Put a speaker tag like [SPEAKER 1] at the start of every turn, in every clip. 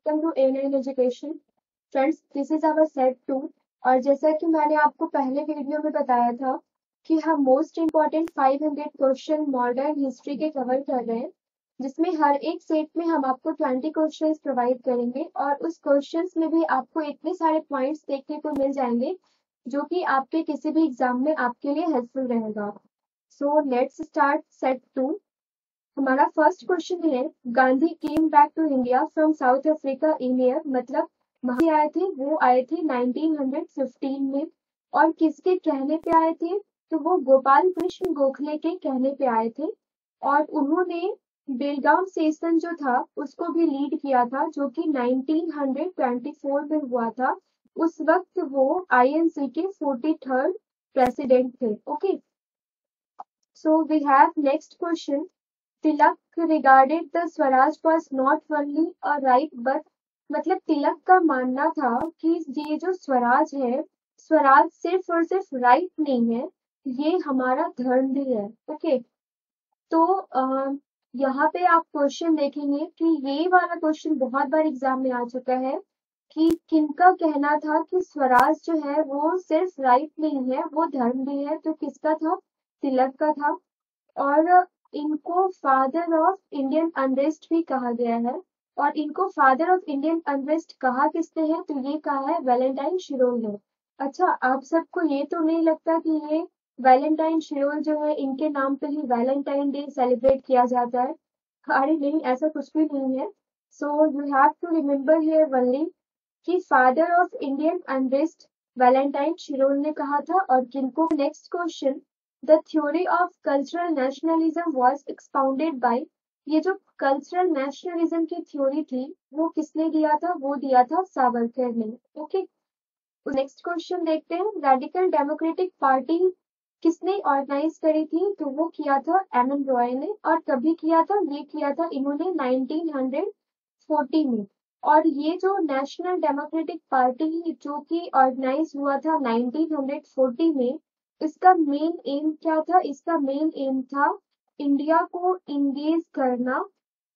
[SPEAKER 1] Welcome to A9 education. Friends, this is our set 2। और जैसा कि मैंने आपको पहले वीडियो में बताया था कि हम most important 500 question modern history के कवर कर रहे हैं, जिसमें हर एक सेट में हम आपको 20 क्वेश्चंस प्रोवाइड करेंगे और उस क्वेश्चंस में भी आपको इतने सारे पॉइंट्स देखने को मिल जाएंगे जो कि आपके किसी भी एग्जाम में आपके लिए हेल्पफुल रहेगा। So let's start set 2। हमारा फर्स्ट क्वेश्चन है, Gandhi came back to India from South Africa in year, मतलब वहां आए थे, वो आए थे 1915 में। और किसके कहने पे आए थे? तो वो गोपाल कृष्ण गोखले के कहने पे आए थे। और उन्होंने बेलगाम सेशन जो था उसको भी लीड किया था, जो कि 1924 में हुआ था। उस वक्त वो INC के 43rd प्रेसिडेंट थे। Okay, so we have next question. Tilak regarded the Swaraj was not only a right but, मतलब तिलक का मानना था कि ये जो स्वराज है, स्वराज सिर्फ और सिर्फ राइट नहीं है, ये हमारा धर्म भी है। ओके, तो यहाँ पे आप क्वेश्चन देखेंगे कि ये वाला क्वेश्चन बहुत बार एग्जाम में आ चुका है कि किनका कहना था कि स्वराज जो है वो सिर्फ राइट नहीं है, वो धर्म भी है। तो किसका था? तिलक का था। और इनको फादर ऑफ इंडियन अनरेस्ट भी कहा गया है। और इनको फादर ऑफ इंडियन अनरेस्ट कहा किसने है? तो ये कहा है वैलेंटाइन शिरोल ने। अच्छा, आप सबको ये तो नहीं लगता कि ये वैलेंटाइन शिरोल जो है इनके नाम पे ही वैलेंटाइन डे सेलिब्रेट किया जाता है? अरे नहीं, ऐसा कुछ भी नहीं है। So you have to remember here only कि father of Indian unrest Valentine Chirol ने कहा था। और किनको? Next question, the theory of cultural nationalism was expounded by, ये जो कल्चरल नेशनलिज्म की थ्योरी थी वो किसने दिया था? वो दिया था सावरकर ने। ओके, नेक्स्ट क्वेश्चन देखते हैं। रेडिकल डेमोक्रेटिक पार्टी किसने ऑर्गेनाइज करी थी? तो वो किया था MN रॉय ने। और कभी किया था? ये किया था इन्होंने 1940 में। और ये जो नेशनल डेमोक्रेटिक पार्टी जो कि ऑर्गेनाइज हुआ था 1940 में, इसका मेन एम क्या था? इसका मेन एम था इंडिया को इंगेज करना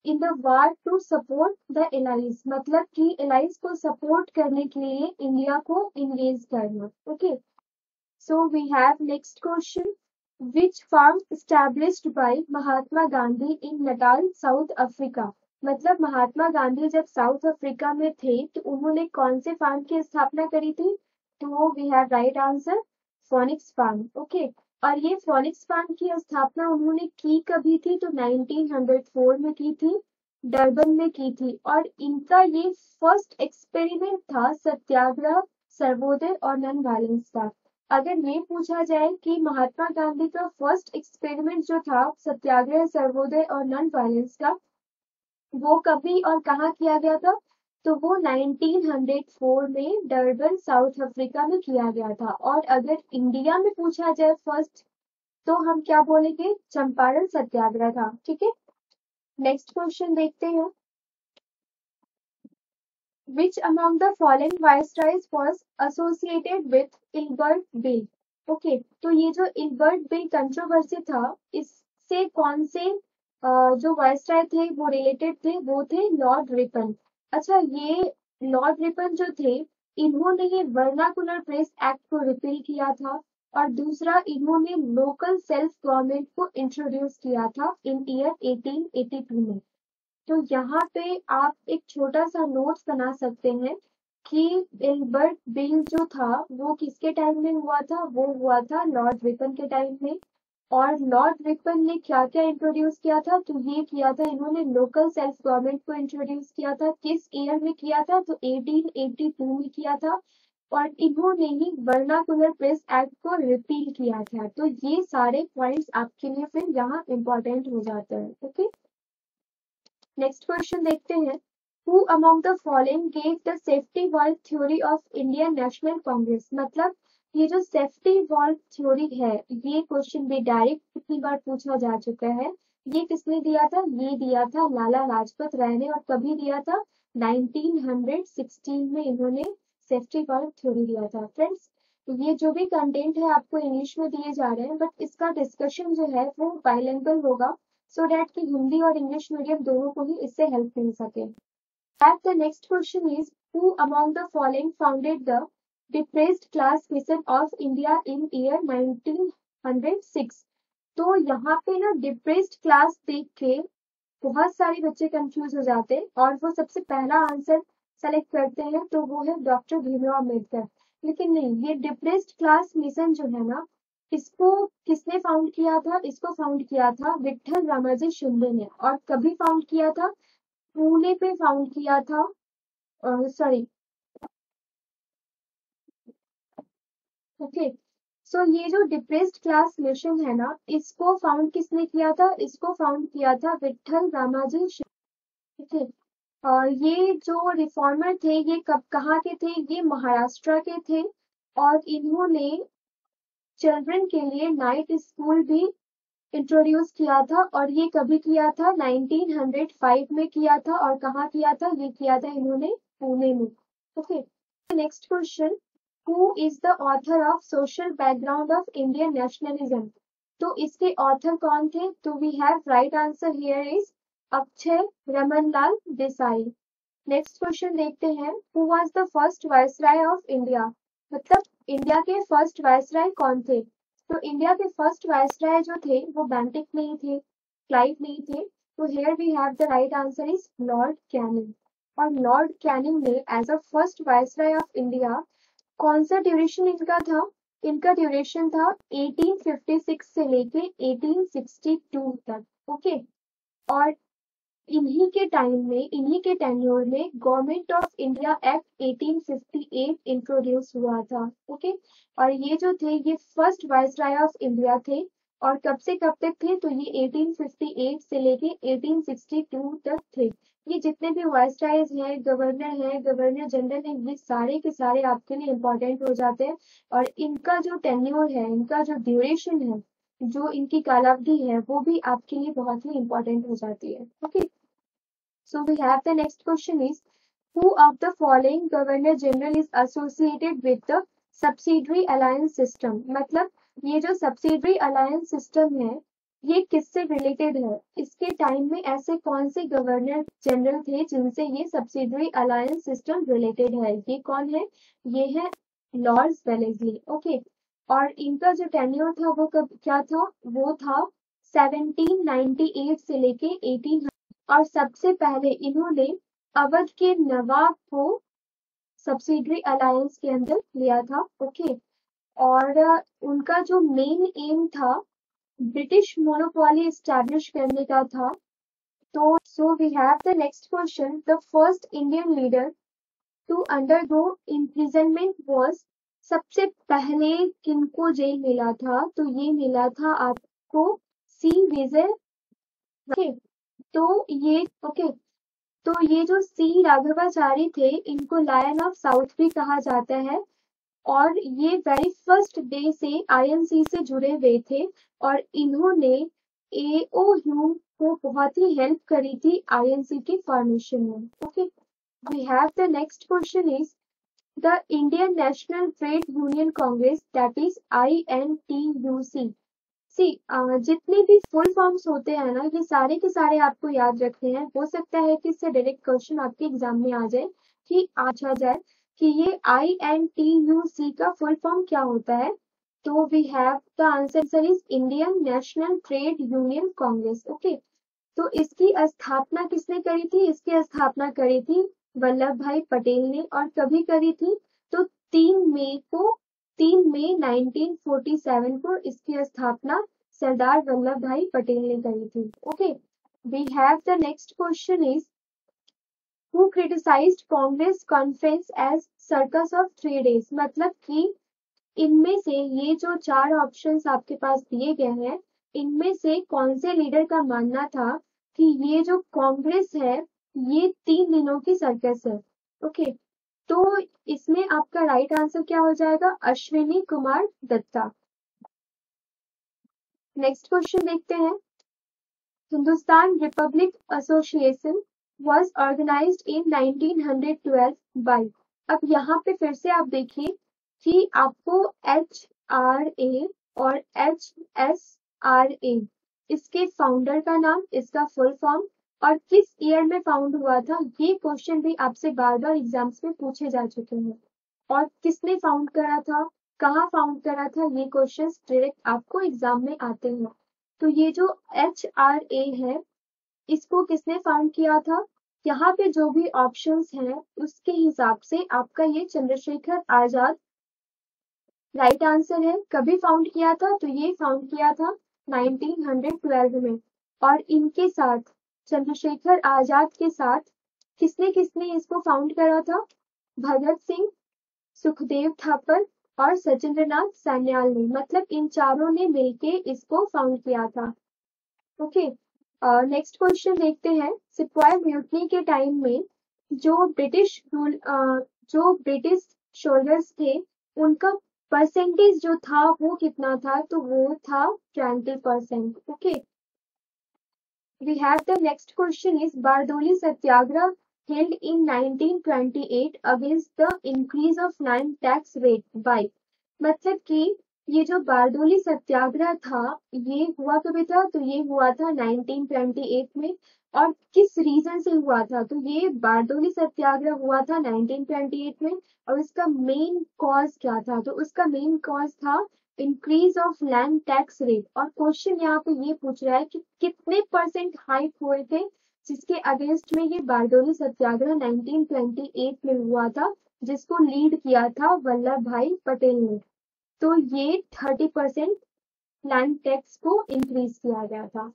[SPEAKER 1] in the war to support the allies, मतलब कि एलाइज को सपोर्ट करने के लिए इंडिया को इंगेज करना। Okay, so we have next question. Which farm established by Mahatma Gandhi in Natal South Africa, मतलब महात्मा गांधी जब साउथ अफ्रीका में थे तो उन्होंने कौन से फार्म की स्थापना करी थी? तो we have right answer, Phoenix farm. Okay, और ये फोनिक्स फार्म की स्थापना उन्होंने की कभी थी? तो 1904 में की थी, डरबन में की थी। और इनका ये फर्स्ट एक्सपेरिमेंट था सत्याग्रह, सर्वोदय और नॉन वायलेंस का। अगर ये पूछा जाए कि महात्मा गांधी का फर्स्ट एक्सपेरिमेंट जो था सत्याग्रह, सर्वोदय और नॉन वायलेंस का, वो कभी और कहाँ किया गया था? तो वो 1904 में डरबन साउथ अफ्रीका में किया गया था। और अगर इंडिया में पूछा जाए फर्स्ट, तो हम क्या बोलेंगे? चंपारण सत्याग्रह था। ठीक है, नेक्स्ट क्वेश्चन देखते हैं। Which among the following viceroys was associated with Ilbert Bill? Okay, तो ये जो इल्बर्ट बिल कंट्रोवर्सी था, इससे कौन से जो वायसराय थे वो रिलेटेड थे? वो थे लॉर्ड रिपन। अच्छा, ये लॉर्ड रिपन जो थे, इन्होंने ये वर्नाकुलर प्रेस एक्ट को रिपील किया था। और दूसरा, इन्होंने लोकल सेल्फ गवर्नमेंट को इंट्रोड्यूस किया था इन ईयर 1882 में। तो यहाँ पे आप एक छोटा सा नोट्स बना सकते हैं कि इल्बर्ट बिल जो था वो किसके टाइम में हुआ था? वो हुआ था लॉर्ड रिपन के टाइम में। और लॉर्ड रिपन ने क्या क्या इंट्रोड्यूस किया था? तो ये किया था इन्होंने लोकल सेल्फ गवर्नमेंट को इंट्रोड्यूस किया था। किस ईयर में किया था? तो 1882 में किया था। और इन्होंने ही वर्नाकुलर प्रेस एक्ट को रिपील किया था। तो ये सारे पॉइंट्स आपके लिए फिर यहाँ इंपॉर्टेंट हो जाते हैं। ओके, नेक्स्ट क्वेश्चन देखते हैं। Who among the following gave the safety valve theory of Indian national Congress, मतलब ये जो सेफ्टी वॉल्व थ्योरी है, ये क्वेश्चन भी डायरेक्ट कितनी बार पूछा जा चुका है। ये किसने दिया था? ये दिया था लाला लाजपत राय ने। और कभी दिया था? 1916 में इन्होंने सेफ्टी वॉल्व थ्योरी दिया था। फ्रेंड्स, ये जो भी कंटेंट है आपको इंग्लिश में दिए जा रहे हैं, बट इसका डिस्कशन जो है वो बाइलिंगुअल होगा, सो डैट कि हिंदी और इंग्लिश मीडियम दोनों को ही इससे हेल्प मिल सके। That the next question is who among the following founded the depressed class mission of India in year 1906? तो यहाँ पे ना डिप्रेस्ड क्लास देख के बहुत सारे बच्चे कंफ्यूज हो जाते हैं और वो सबसे पहला आंसर सेलेक्ट करते हैं तो वो है डॉक्टर भीमराव अम्बेडकर। लेकिन नहीं, ये डिप्रेस्ड क्लास मिशन जो है ना, इसको किसने फाउंड किया था? इसको फाउंड किया था विठल रामाजी शिंदे ने। और कभी फाउंड किया था? पुणे पे फाउंड किया था। Sorry, okay. सो ये जो डिप्रेस्ड क्लास मिशन है ना, इसको फाउंड किसने किया था? इसको फाउंड किया था विठल रामाजी शिंदे। ठीक है। और ये जो रिफॉर्मर थे ये कब कहाँ के थे? ये महाराष्ट्र के थे। और इन्होंने चिल्ड्रन के लिए नाइट स्कूल भी इंट्रोड्यूस किया था। और ये कभी किया था? 1905 में किया था। और कहाँ किया था? ये किया था इन्होंने पुणे में। Okay. Next question, who is the author of social background of Indian nationalism? तो इसके ऑथर कौन थे? तो we have right answer here is Akshay Ramanlal Desai. Next question देखते हैं, who was the first viceroy of India? मतलब इंडिया के फर्स्ट वायसराय कौन थे? तो इंडिया के फर्स्ट वायसराय जो थे वो बेंटिक नहीं थे, क्लाइव नहीं थे। तो here we have the right answer is Lord Canning. और लॉर्ड कैनिंग ने as a first viceroy of India, कौन सा ड्यूरेशन इनका था? इनका ड्यूरेशन था 1856 से लेके 1862 तक। ओके। और इन्हीं के टाइम में, इन्हीं के टेन्योर में government of India act 1858 introduce हुआ था। ओके। और ये जो थे ये फर्स्ट वाइसराय ऑफ इंडिया थे। और कब से कब तक थे? तो ये 1858 से लेके 1862 तक थे। ये जितने भी वाइसरायज हैं, गवर्नर जनरल हैं, ये सारे के सारे आपके लिए इम्पोर्टेंट हो जाते हैं। और इनका जो टेन्योर है, इनका जो ड्यूरेशन है, जो इनकी कालावधि है, वो भी आपके लिए बहुत ही इम्पोर्टेंट हो जाती है। Okay. So we have the next question is, who of the following Governor General is associated with the subsidiary alliance system? मतलब ये जो subsidiary alliance system है, ये किससे रिलेटेड है? इसके टाइम में ऐसे कौन से गवर्नर जनरल थे जिनसे ये subsidiary alliance system रिलेटेड है? ये कौन है? ये है लॉर्ड वेलेस्ली। ओके। और इनका जो टेन्योर था वो कब क्या था? वो था 1798 से लेके 1800। और सबसे पहले इन्होंने अवध के नवाब को सब्सिडरी अलायंस के अंदर लिया था। ओके। और उनका जो मेन एम था ब्रिटिश मोनोपोली एस्टैब्लिश करने का था। तो so we have the next question, the first Indian leader to undergo imprisonment was, सबसे पहले किनको जेल मिला था? तो ये मिला था आपको सी विजय। तो ये ओके, तो ये जो सी राघवाचारी थे, इनको लायन ऑफ साउथ भी कहा जाता है। और ये वेरी फर्स्ट डे से आईएनसी से जुड़े हुए थे। और इन्होंने एओ ह्यूम को बहुत ही हेल्प करी थी आईएनसी के फॉर्मेशन में। Okay. We have the next question is the Indian National Trade Union Congress, that is INTUC। See जितने भी फुल फॉर्म्स होते हैं ना, ये सारे के सारे आपको याद रखने हैं। हो सकता है कि इससे डायरेक्ट क्वेश्चन आपके एग्जाम में आ जाए, कि आ जाए कि ये INTUC का फुल फॉर्म क्या होता है। तो we have the answer is Indian National Trade Union Congress. Okay. तो इसकी स्थापना किसने करी थी? इसकी स्थापना करी थी वल्लभ भाई पटेल ने। और कभी करी थी? तो 3 मई 1947 को इसकी स्थापना सरदार वल्लभ भाई पटेल ने करी थी। Okay. We have the next question is, who criticised Congress conference as circus of 3 days? मतलब कि इनमें से ये जो 4 ऑप्शंस आपके पास दिए गए हैं, इनमें से कौन से लीडर का मानना था कि ये जो कांग्रेस है ये 3 दिनों की सर्कस है? ओके। तो इसमें आपका राइट आंसर क्या हो जाएगा? अश्विनी कुमार दत्ता। नेक्स्ट क्वेश्चन देखते हैं, Hindustan Republic association was organized in 1912 by। अब यहाँ पे फिर से आप देखिए कि आपको HRA और HSRA, इसके फाउंडर का नाम, इसका फुल फॉर्म और किस ईयर में फाउंड हुआ था, ये क्वेश्चन भी आपसे बार बार एग्जाम्स में पूछे जा चुके हैं। और किसने फाउंड करा था, कहाँ फाउंड करा था, ये क्वेश्चन डायरेक्ट आपको एग्जाम में आते हैं। तो ये जो HRA है, इसको किसने फाउंड किया था, यहाँ पे जो भी ऑप्शंस हैं उसके हिसाब से आपका ये चंद्रशेखर आजाद राइट आंसर है। कभी फाउंड किया था, तो ये फाउंड किया था 1912 में। और इनके साथ, चंद्रशेखर आजाद के साथ किसने किसने इसको फाउंड करा था, भगत सिंह, सुखदेव थापर और सचिंद्रनाथ सान्याल ने, मतलब इन चारों ने मिलके इसको फाउंड किया था। ओके, नेक्स्ट क्वेश्चन देखते हैं। सिपाही म्यूटनी के टाइम में जो ब्रिटिश सोल्जर्स थे, उनका परसेंटेज जो था वो कितना था, तो वो था 20%। Okay, we have the next question is Bardoli Satyagraha held in 1928 against the increase of land tax rate by, मतलब कि ये जो बारडोली सत्याग्रह था, ये हुआ कभी था, तो ये हुआ था 1928 में। और किस रीजन से हुआ था, तो ये बारडोली सत्याग्रह हुआ था 1928 में। और इसका मेन कॉज क्या था, तो उसका मेन कॉज था increase of land tax rate. और क्वेश्चन यहाँ पे ये पूछ रहा है कि कितने परसेंट हाइक हुए थे, जिसके अगेंस्ट में ये बारडोली सत्याग्रह 1928 में हुआ था, जिसको लीड किया था वल्लभ भाई पटेल ने। तो ये 30% लैंड टैक्स को इंक्रीज किया गया था।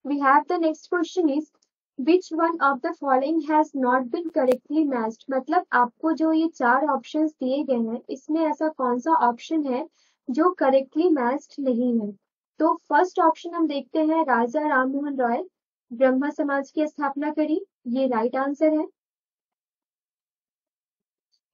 [SPEAKER 1] We have the next question is which one of the following has not been correctly matched, मतलब आपको जो ये 4 ऑप्शंस दिए गए हैं, इसमें ऐसा कौन सा ऑप्शन है जो करेक्टली मैच्ड नहीं है। तो फर्स्ट ऑप्शन हम देखते हैं, राजा राममोहन रॉय ब्रह्म समाज की स्थापना करी, ये राइट आंसर है।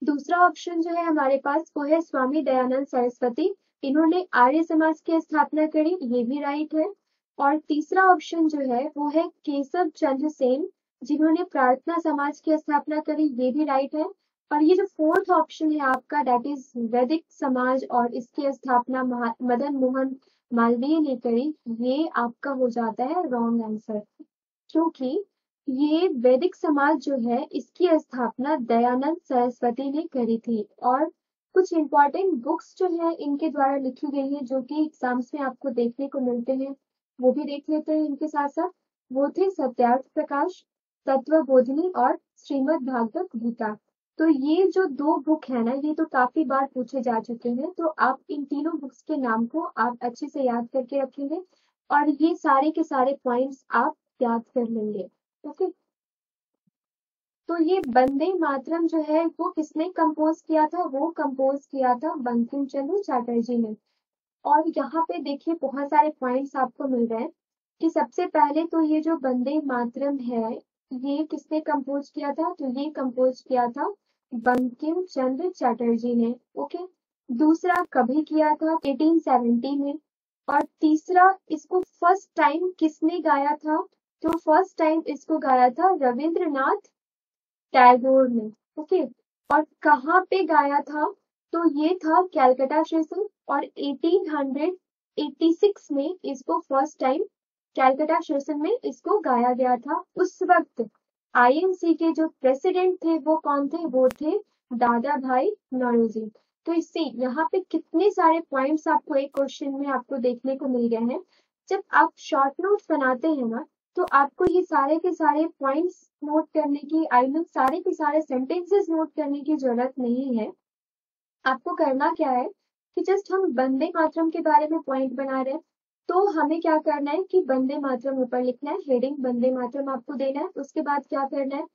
[SPEAKER 1] दूसरा ऑप्शन जो है हमारे पास वो है स्वामी दयानंद सरस्वती, इन्होंने आर्य समाज की स्थापना करी, ये भी राइट है। और तीसरा ऑप्शन जो है वो है केशव चंद्र सेन, जिन्होंने प्रार्थना समाज की स्थापना करी, ये भी राइट है। और ये जो फोर्थ ऑप्शन है आपका, दैट इज वैदिक समाज और इसकी स्थापना मदन मोहन मालवीय ने करी, ये आपका हो जाता है रॉन्ग आंसर, क्योंकि ये वैदिक समाज जो है इसकी स्थापना दयानंद सरस्वती ने करी थी। और कुछ इंपॉर्टेंट बुक्स जो है इनके द्वारा लिखी गई है, जो कि एग्जाम्स में आपको देखने को मिलते हैं, वो भी देख लेते हैं इनके साथ साथ। वो थे सत्यार्थ प्रकाश, तत्वबोधिनी और श्रीमद् भागवत गीता। तो ये जो 2 बुक है ना, ये तो काफी बार पूछे जा चुके हैं, तो आप इन तीनों बुक्स के नाम को आप अच्छे से याद करके रखेंगे और ये सारे के सारे पॉइंट्स आप याद कर लेंगे। ओके, तो ये वंदे मातरम जो है वो किसने कंपोज किया था, वो कंपोज किया था बंकिम चंद्र चटर्जी ने। और यहाँ पे देखिए बहुत सारे पॉइंट्स आपको मिल रहे हैं कि सबसे पहले तो ये जो वंदे मातरम है, ये किसने कंपोज किया था, तो ये कंपोज किया था बंकिम चंद्र चटर्जी ने। ओके, दूसरा कभी किया था 1870 में। और तीसरा इसको फर्स्ट टाइम किसने गाया था, तो फर्स्ट टाइम इसको गाया था रविंद्रनाथ टैगोर ने। ओके, और कहाँ पे गाया था, तो ये था कैलकाटा सेशन। और 1886 में इसको फर्स्ट टाइम कैलकाटा सेशन में इसको गाया गया था। उस वक्त INC के जो प्रेसिडेंट थे वो कौन थे, वो थे दादा भाई नौरोजी। तो इससे यहाँ पे कितने सारे पॉइंट्स आपको एक क्वेश्चन में आपको देखने को मिल गए हैं। जब आप शॉर्ट नोट्स बनाते हैं ना, तो आपको ये सारे के सारे पॉइंट्स नोट करने की, आई मीन सारे के सारे सेंटेंसेस नोट करने की जरूरत नहीं है। आपको करना क्या है कि जस्ट हम वंदे मातरम के बारे में पॉइंट बना रहे हैं, तो हमें क्या करना है कि वंदे मातरम ऊपर लिखना है, हेडिंग वंदे मातरम आपको देना है। उसके बाद क्या करना है,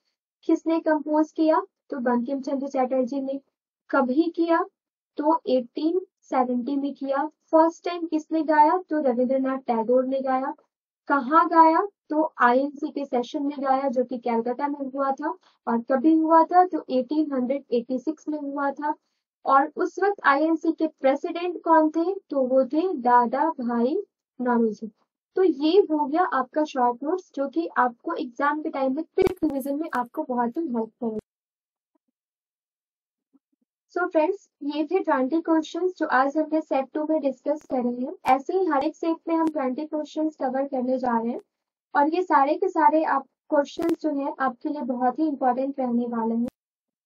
[SPEAKER 1] किसने कंपोज किया, तो बंकिम चंद्र चटर्जी ने। कभी किया, तो 1870 में किया। फर्स्ट टाइम किसने गाया, तो रविंद्रनाथ टैगोर ने गाया। कहाँ गाया, तो INC के सेशन में गाया, जो कि कैलकाटा में हुआ था। और कभी हुआ था, तो 1886 में हुआ था। और उस वक्त INC के प्रेसिडेंट कौन थे, तो वो थे दादा भाई नौरोजी। तो ये हो गया आपका शॉर्ट नोट्स, जो कि आपको एग्जाम के टाइम में क्विक रिवीजन में आपको बहुत ही हेल्प करेगा। सो फ्रेंड्स, ये थे 20 क्वेश्चंस जो आज हमने सेट 2 में डिस्कस कर रहे हैं। ऐसे ही हर एक सेट में हम 20 क्वेश्चंस कवर करने जा रहे हैं। और ये सारे के सारे आप क्वेश्चन जो है आपके लिए बहुत ही इंपॉर्टेंट रहने वाले हैं।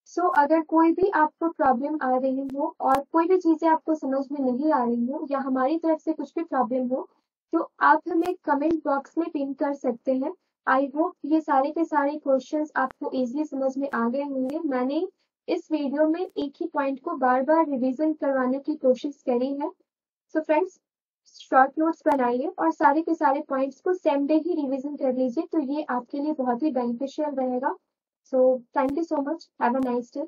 [SPEAKER 1] सो अगर कोई भी आपको प्रॉब्लम आ रही हो और कोई भी चीजें आपको समझ में नहीं आ रही हो या हमारी तरफ से कुछ भी प्रॉब्लम हो, तो आप हमें कमेंट बॉक्स में पिन कर सकते हैं। आई होप ये सारे के सारे क्वेश्चंस आपको इजीली समझ में आ गए होंगे। मैंने इस वीडियो में एक ही पॉइंट को बार बार रिवीजन करवाने की कोशिश करी है। सो फ्रेंड्स, शॉर्ट नोट्स बनाइए और सारे के सारे पॉइंट्स को सेम डे ही रिवीजन कर लीजिए, तो ये आपके लिए बहुत ही बेनिफिशियल रहेगा। So thank you so much, have a nice day.